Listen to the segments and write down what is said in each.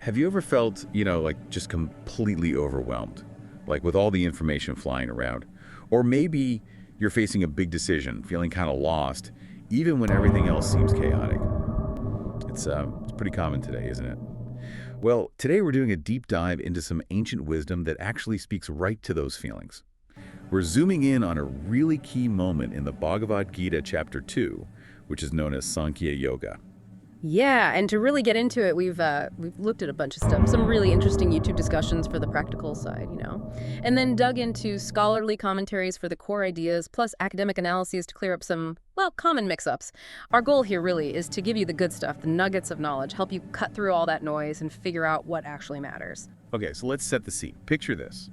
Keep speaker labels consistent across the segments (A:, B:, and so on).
A: Have you ever felt, like just completely overwhelmed? Like with all the information flying around? Or maybe you're facing a big decision, feeling kind of lost, even when everything else seems chaotic. It's pretty common today, isn't it? Well, today we're doing a deep dive into some ancient wisdom that actually speaks right to those feelings. We're zooming in on a really key moment in the Bhagavad Gita chapter 2, which is known as Sankhya Yoga.
B: Yeah, and to really get into it, we've looked at a bunch of stuff, some really interesting YouTube discussions for the practical side, and then dug into scholarly commentaries for the core ideas, plus academic analyses to clear up some, common mix-ups. Our goal here really is to give you the good stuff, the nuggets of knowledge, help you cut through all that noise and figure out what actually matters.
A: Okay, so let's set the scene. Picture this.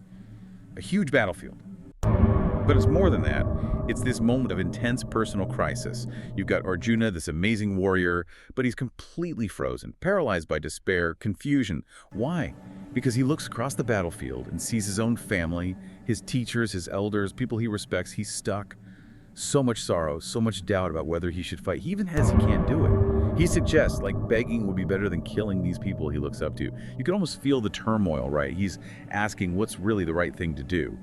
A: A huge battlefield. But it's more than that. It's this moment of intense personal crisis. You've got Arjuna, this amazing warrior, but he's completely frozen, paralyzed by despair, confusion. Why? Because he looks across the battlefield and sees his own family, his teachers, his elders, people he respects. He's stuck. So much sorrow, so much doubt about whether he should fight. He even has he can't do it. He suggests, begging would be better than killing these people he looks up to. You can almost feel the turmoil, right? He's asking what's really the right thing to do.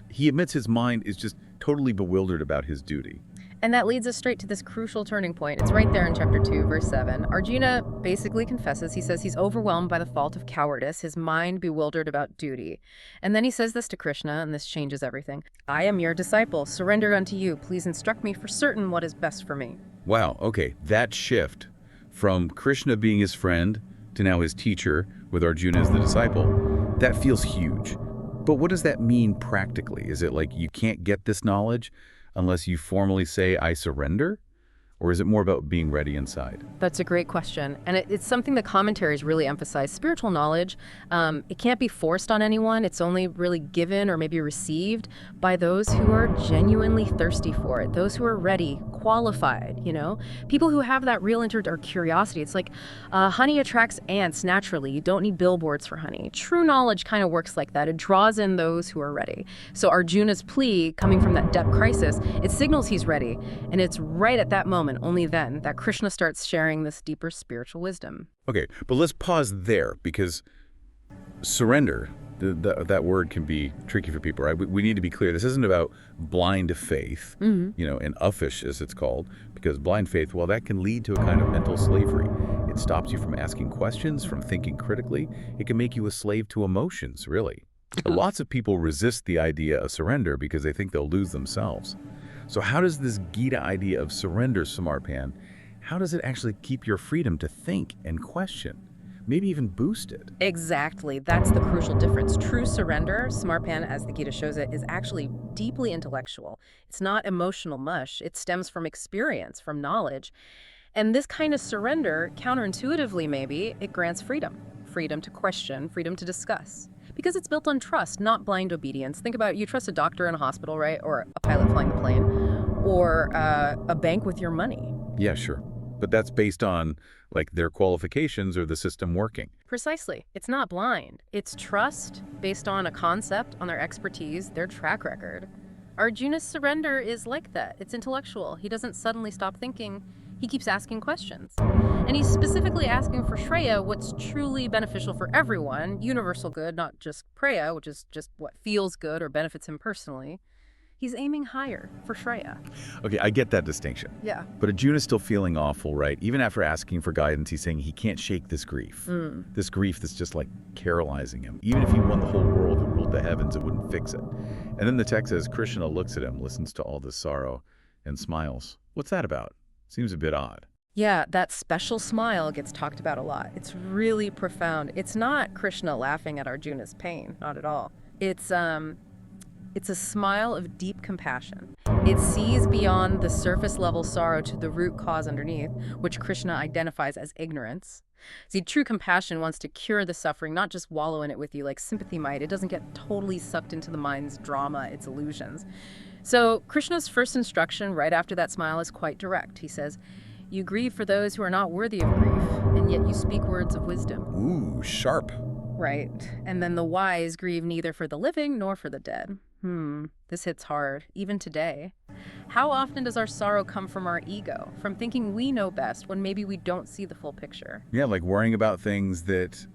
A: He admits his mind is just totally bewildered about his duty.
B: And that leads us straight to this crucial turning point. It's right there in chapter 2, verse 7. Arjuna basically confesses. He says he's overwhelmed by the fault of cowardice, his mind bewildered about duty. And then he says this to Krishna, and this changes everything. I am your disciple. Surrender unto you. Please instruct me for certain what is best for me.
A: Wow, okay, that shift from Krishna being his friend to now his teacher, with Arjuna as the disciple, that feels huge. But what does that mean practically? Is it like you can't get this knowledge unless you formally say, I surrender? Or is it more about being ready inside?
B: That's a great question. And it's something the commentaries really emphasize. Spiritual knowledge, it can't be forced on anyone. It's only really given or maybe received by those who are genuinely thirsty for it, those who are ready, qualified, People who have that real interest or curiosity. It's like honey attracts ants naturally. You don't need billboards for honey. True knowledge kind of works like that. It draws in those who are ready. So Arjuna's plea, coming from that depth crisis, it signals he's ready. And it's right at that moment, only then, that Krishna starts sharing this deeper spiritual wisdom.
A: Okay, but let's pause there, because surrender, that word can be tricky for people, right? We need to be clear. This isn't about blind faith, and uffish, as it's called, because blind faith, that can lead to a kind of mental slavery. It stops you from asking questions, from thinking critically. It can make you a slave to emotions, really. Lots of people resist the idea of surrender because they think they'll lose themselves. So how does this Gita idea of surrender, Samarpan, how does it actually keep your freedom to think and question? Maybe even boost it?
B: Exactly. That's the crucial difference. True surrender, Samarpan, as the Gita shows it, is actually deeply intellectual. It's not emotional mush. It stems from experience, from knowledge. And this kind of surrender, counterintuitively maybe, it grants freedom. Freedom to question, freedom to discuss. Because it's built on trust, not blind obedience. Think about it. You trust a doctor in a hospital, right? Or a pilot flying the plane. Or a bank with your money.
A: Yeah, sure. But that's based on, their qualifications or the system working.
B: Precisely. It's not blind. It's trust based on a concept, on their expertise, their track record. Arjuna's surrender is like that. It's intellectual. He doesn't suddenly stop thinking. He keeps asking questions. And he's specifically asking for Shreya, what's truly beneficial for everyone, universal good, not just Preya, which is just what feels good or benefits him personally. He's aiming higher for Shreya.
A: Okay, I get that distinction.
B: Yeah.
A: But Arjuna's still feeling awful, right? Even after asking for guidance, he's saying he can't shake this grief. This grief that's just paralyzing him. Even if he won the whole world and ruled the heavens, it wouldn't fix it. And then the text says, Krishna looks at him, listens to all this sorrow, and smiles. What's that about? Seems a bit odd.
B: Yeah, that special smile gets talked about a lot. It's really profound. It's not Krishna laughing at Arjuna's pain, not at all. It's a smile of deep compassion. It sees beyond the surface level sorrow to the root cause underneath, which Krishna identifies as ignorance. See, true compassion wants to cure the suffering, not just wallow in it with you like sympathy might. It doesn't get totally sucked into the mind's drama, its illusions. So Krishna's first instruction right after that smile is quite direct. He says, you grieve for those who are not worthy of grief, and yet you speak words of wisdom.
A: Ooh, sharp.
B: Right. And then the wise grieve neither for the living nor for the dead. This hits hard, even today. How often does our sorrow come from our ego, from thinking we know best when maybe we don't see the full picture?
A: Yeah, like worrying about things that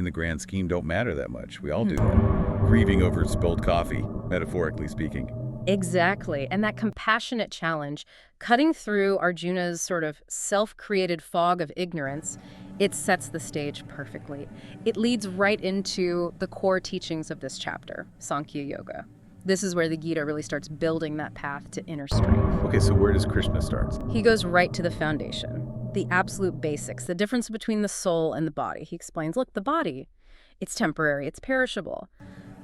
A: in the grand scheme don't matter that much. We all do that. Grieving over spilled coffee, metaphorically speaking.
B: Exactly. And that compassionate challenge, cutting through Arjuna's sort of self-created fog of ignorance, it sets the stage perfectly. It leads right into the core teachings of this chapter, Sankhya Yoga. This is where the Gita really starts building that path to inner strength.
A: Okay, so where does Krishna start?
B: He goes right to the foundation, the absolute basics, the difference between the soul and the body. He explains, look, the body, it's temporary, it's perishable.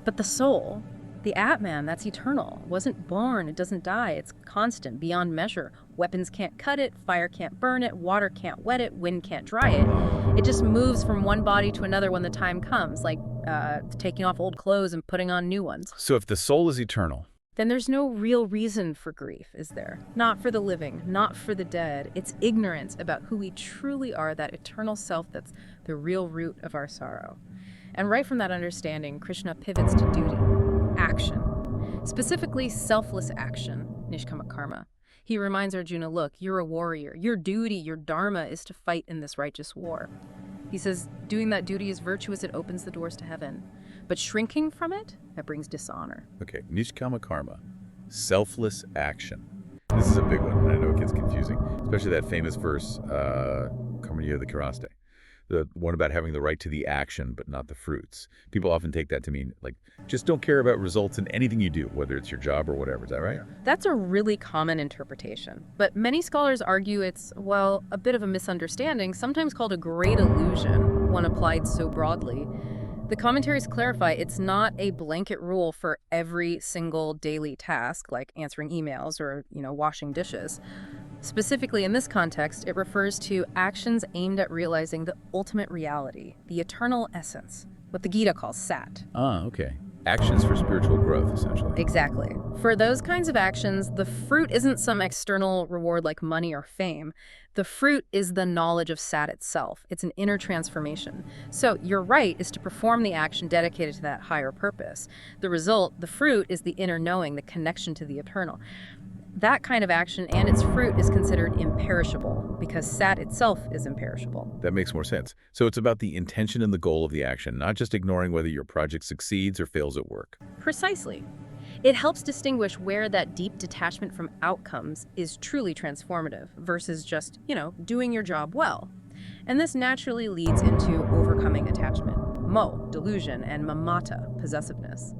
B: But the soul, the Atman, that's eternal, wasn't born, it doesn't die, it's constant, beyond measure. Weapons can't cut it, fire can't burn it, water can't wet it, wind can't dry it. It just moves from one body to another when the time comes, like taking off old clothes and putting on new ones.
A: So if the soul is eternal,
B: then there's no real reason for grief, is there? Not for the living, not for the dead. It's ignorance about who we truly are, that eternal self that's the real root of our sorrow. And right from that understanding, Krishna pivots to duty, action, specifically selfless action, nishkama karma. He reminds Arjuna, look, you're a warrior. Your duty, your dharma is to fight in this righteous war. He says, doing that duty is virtuous, it opens the doors to heaven. But shrinking from it, that brings dishonor.
A: okay, nishkama karma, selfless action. This is a big one, and I know it gets confusing, especially that famous verse, Karma Yoga Karaste. The one about having the right to the action, but not the fruits. People often take that to mean, like, just don't care about results in anything you do, whether it's your job or whatever. Is that right?
B: That's a really common interpretation. But many scholars argue it's, well, a bit of a misunderstanding, sometimes called a great illusion when applied so broadly. The commentaries clarify it's not a blanket rule for every single daily task, like answering emails or, washing dishes. Specifically in this context, it refers to actions aimed at realizing the ultimate reality, the eternal essence, what the Gita calls sat.
A: Ah, okay. Actions for spiritual growth, essentially.
B: Exactly. For those kinds of actions, the fruit isn't some external reward like money or fame. The fruit is the knowledge of sat itself. It's an inner transformation. So your right is to perform the action dedicated to that higher purpose. The result, the fruit, is the inner knowing, the connection to the eternal. That kind of action and its fruit is considered imperishable because sat itself is imperishable.
A: That makes more sense. So it's about the intention and the goal of the action, not just ignoring whether your project succeeds or fails at work.
B: Precisely. It helps distinguish where that deep detachment from outcomes is truly transformative versus just, doing your job well. And this naturally leads into overcoming attachment, mo, delusion, and mamata, possessiveness.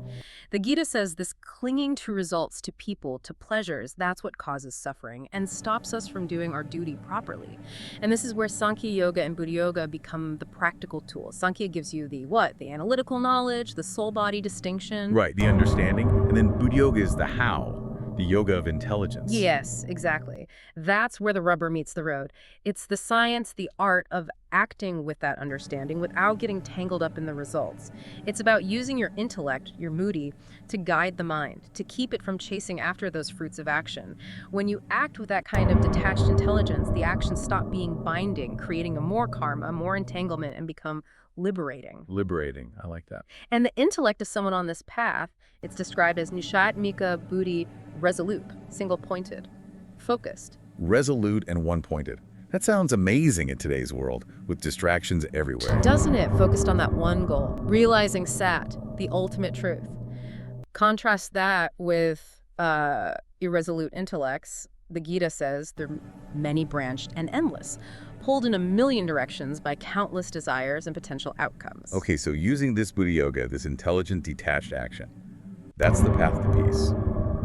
B: The Gita says this clinging to results, to people, to pleasures, that's what causes suffering and stops us from doing our duty properly. And this is where Sankhya Yoga and Buddha Yoga become the practical tools. Sankhya gives you the what? The analytical knowledge, the soul-body distinction.
A: Right, the understanding. And then Buddha Yoga is the how, the yoga of intelligence.
B: Yes, exactly. That's where the rubber meets the road. It's the science, the art of acting with that understanding without getting tangled up in the results. It's about using your intellect, your moody, to guide the mind, to keep it from chasing after those fruits of action. When you act with that kind of detached intelligence, the actions stop being binding, creating a more karma, more entanglement, and become liberating.
A: Liberating, I like that.
B: And the intellect of someone on this path, it's described as nishatmika buddhi, resolute, single-pointed, focused.
A: Resolute and one-pointed. That sounds amazing in today's world, with distractions everywhere.
B: Doesn't it? Focused on that one goal, realizing sat, the ultimate truth. Contrast that with irresolute intellects. The Gita says they're many-branched and endless, pulled in a million directions by countless desires and potential outcomes.
A: Okay, so using this Buddha Yoga, this intelligent, detached action, that's the path to peace.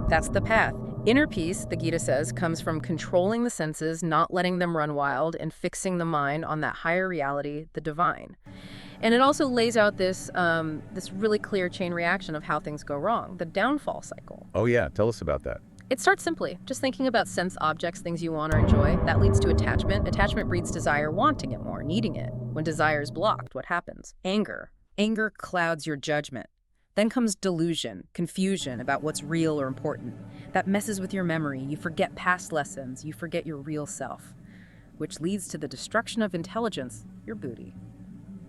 B: That's the path. Inner peace, the Gita says, comes from controlling the senses, not letting them run wild, and fixing the mind on that higher reality, the divine. And it also lays out this really clear chain reaction of how things go wrong, the downfall cycle.
A: Oh yeah, tell us about that.
B: It starts simply, just thinking about sense objects, things you want or enjoy. That leads to attachment. Attachment breeds desire, wanting it more, needing it. When desire is blocked, what happens? Anger. Anger clouds your judgment. Then comes delusion, confusion about what's real or important. That messes with your memory. You forget past lessons. You forget your real self, which leads to the destruction of intelligence, your buddhi.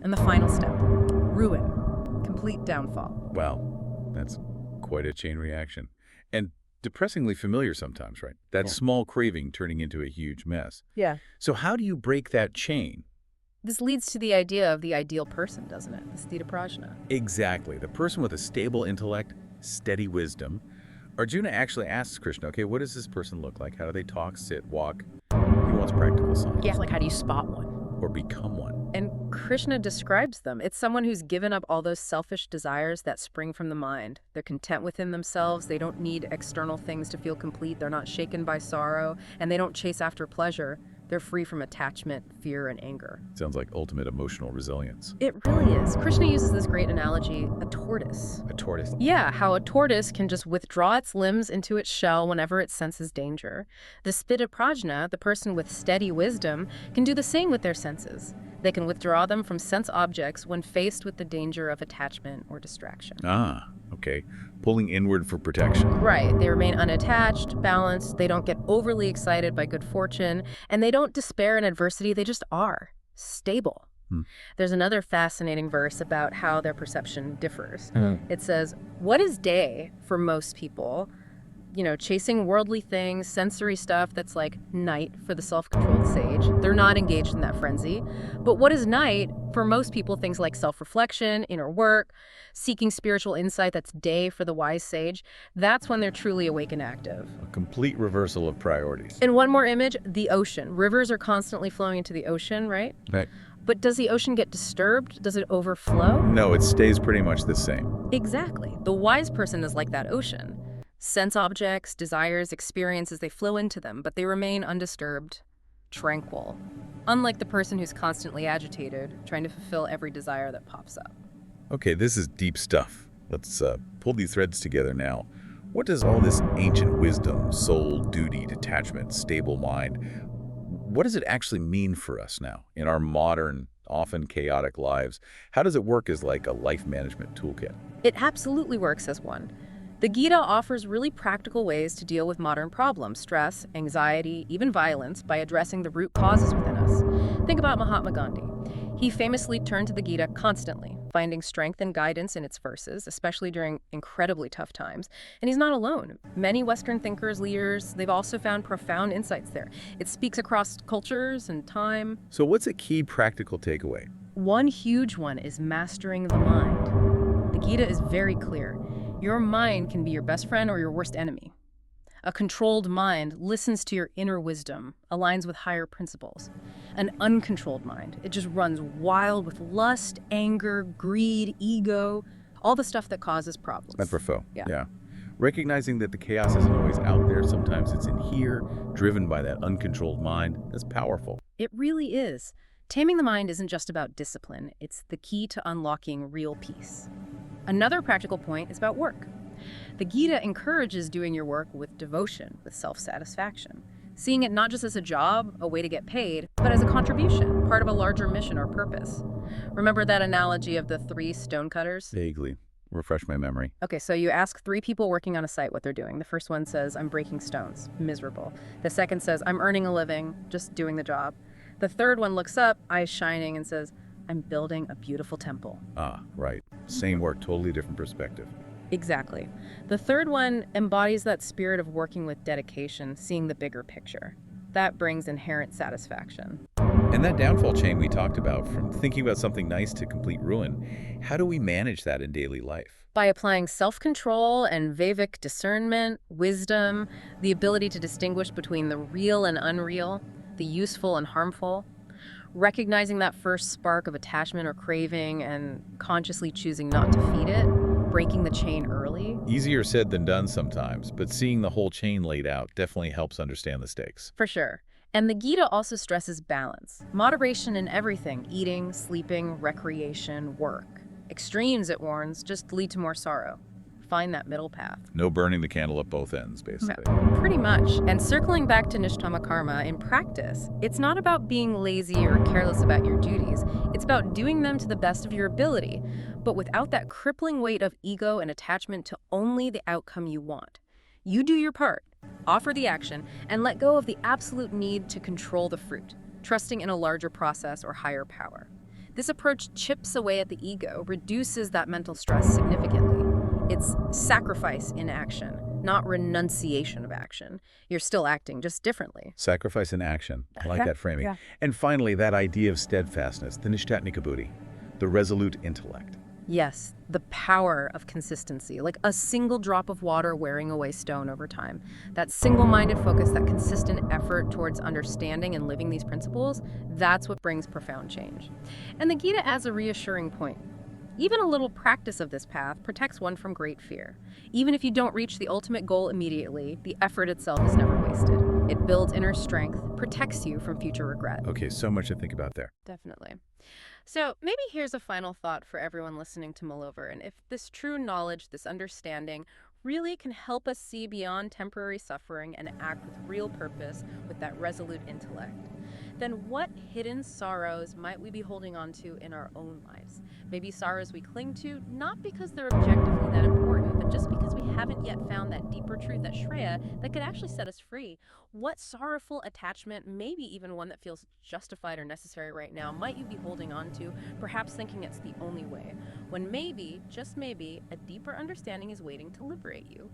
B: And the final step, ruin, complete downfall.
A: Wow, that's quite a chain reaction. And depressingly familiar sometimes, right? That small craving turning into a huge mess.
B: Yeah.
A: So how do you break that chain?
B: This leads to the idea of the ideal person, doesn't it? The Sthita Prajna.
A: Exactly. The person with a stable intellect, steady wisdom. Arjuna actually asks Krishna, okay, what does this person look like? How do they talk, sit, walk? He wants practical signs.
B: Yeah, like how do you spot one?
A: Or become one.
B: And Krishna describes them. It's someone who's given up all those selfish desires that spring from the mind. They're content within themselves. They don't need external things to feel complete. They're not shaken by sorrow, and they don't chase after pleasure. They're free from attachment, fear, and anger.
A: Sounds like ultimate emotional resilience.
B: It really is. Krishna uses this great analogy, a tortoise.
A: A tortoise?
B: Yeah, how a tortoise can just withdraw its limbs into its shell whenever it senses danger. The Sthita Prajna, the person with steady wisdom, can do the same with their senses. They can withdraw them from sense objects when faced with the danger of attachment or distraction.
A: Ah, okay. Pulling inward for protection.
B: Right. They remain unattached, balanced, they don't get overly excited by good fortune, and they don't despair in adversity, they just are. Stable. There's another fascinating verse about how their perception differs. It says, what is day for most people? You know, chasing worldly things, sensory stuff, that's like night for the self-controlled sage. They're not engaged in that frenzy. But what is night for most people? Things like self-reflection, inner work, seeking spiritual insight, that's day for the wise sage. That's when they're truly awake and active.
A: A complete reversal of priorities.
B: And one more image, the ocean. Rivers are constantly flowing into the ocean, right?
A: Right.
B: But does the ocean get disturbed? Does it overflow?
A: No, it stays pretty much the same.
B: Exactly. The wise person is like that ocean. Sense objects, desires, experiences, they flow into them, but they remain undisturbed, tranquil. Unlike the person who's constantly agitated, trying to fulfill every desire that pops up.
A: Okay, this is deep stuff. Let's pull these threads together now. What does all this ancient wisdom, soul, duty, detachment, stable mind, what does it actually mean for us now in our modern, often chaotic lives? How does it work as like a life management toolkit?
B: It absolutely works as one. The Gita offers really practical ways to deal with modern problems, stress, anxiety, even violence, by addressing the root causes within us. Think about Mahatma Gandhi. He famously turned to the Gita constantly, finding strength and guidance in its verses, especially during incredibly tough times. And he's not alone. Many Western thinkers, leaders, they've also found profound insights there. It speaks across cultures and time.
A: So what's a key practical takeaway?
B: One huge one is mastering the mind. The Gita is very clear. Your mind can be your best friend or your worst enemy. A controlled mind listens to your inner wisdom, aligns with higher principles. An uncontrolled mind, it just runs wild with lust, anger, greed, ego, all the stuff that causes problems.
A: Apropos.
B: Yeah.
A: Recognizing that the chaos isn't always out there, sometimes it's in here, driven by that uncontrolled mind, that's powerful.
B: It really is. Taming the mind isn't just about discipline, it's the key to unlocking real peace. Another practical point is about work. The Gita encourages doing your work with devotion, with self-satisfaction, seeing it not just as a job, a way to get paid, but as a contribution, part of a larger mission or purpose. Remember that analogy of the 3 stonecutters?
A: Vaguely. Refresh my memory.
B: Okay, so you ask 3 people working on a site what they're doing. The first one says, I'm breaking stones, miserable. The second says, I'm earning a living, just doing the job. The third one looks up, eyes shining, and says, I'm building a beautiful temple.
A: Ah, right. Same work, totally different perspective.
B: Exactly. The third one embodies that spirit of working with dedication, seeing the bigger picture. That brings inherent satisfaction.
A: And that downfall chain we talked about, from thinking about something nice to complete ruin, how do we manage that in daily life?
B: By applying self-control and Vedic discernment, wisdom, the ability to distinguish between the real and unreal, the useful and harmful, recognizing that first spark of attachment or craving and consciously choosing not to feed it, breaking the chain early.
A: Easier said than done sometimes, but seeing the whole chain laid out definitely helps understand the stakes.
B: For sure. And the Gita also stresses balance. Moderation in everything: eating, sleeping, recreation, work. Extremes, it warns, just lead to more sorrow. Find that middle path.
A: No burning the candle at both ends, basically.
B: Pretty much. And circling back to Nishtama Karma, in practice, it's not about being lazy or careless about your duties. It's about doing them to the best of your ability, but without that crippling weight of ego and attachment to only the outcome you want. You do your part, offer the action, and let go of the absolute need to control the fruit, trusting in a larger process or higher power. This approach chips away at the ego, reduces that mental stress significantly. It's sacrifice in action, not renunciation of action. You're still acting, just differently.
A: Sacrifice in action. I like
B: Yeah,
A: that framing.
B: yeah.
A: And finally, that idea of steadfastness, the nishtatnika buddhi, the resolute intellect.
B: Yes, the power of consistency, like a single drop of water wearing away stone over time. That single-minded focus, that consistent effort towards understanding and living these principles, that's what brings profound change. And the Gita adds a reassuring point. Even a little practice of this path protects one from great fear. Even if you don't reach the ultimate goal immediately, the effort itself is never wasted. It builds inner strength, protects you from future regret.
A: Okay, so much to think about there.
B: Definitely. So maybe here's a final thought for everyone listening to mull over. And if this true knowledge, this understanding, really can help us see beyond temporary suffering and act with real purpose, with that resolute intellect, then what hidden sorrows might we be holding on to in our own lives? Maybe sorrows we cling to, not because they're objectively that important, but just because we haven't yet found that deeper truth at Shreya that could actually set us free. What sorrowful attachment, maybe even one that feels justified or necessary right now, might you be holding on to, perhaps thinking it's the only way, when maybe, just maybe, a deeper understanding is waiting to liberate you?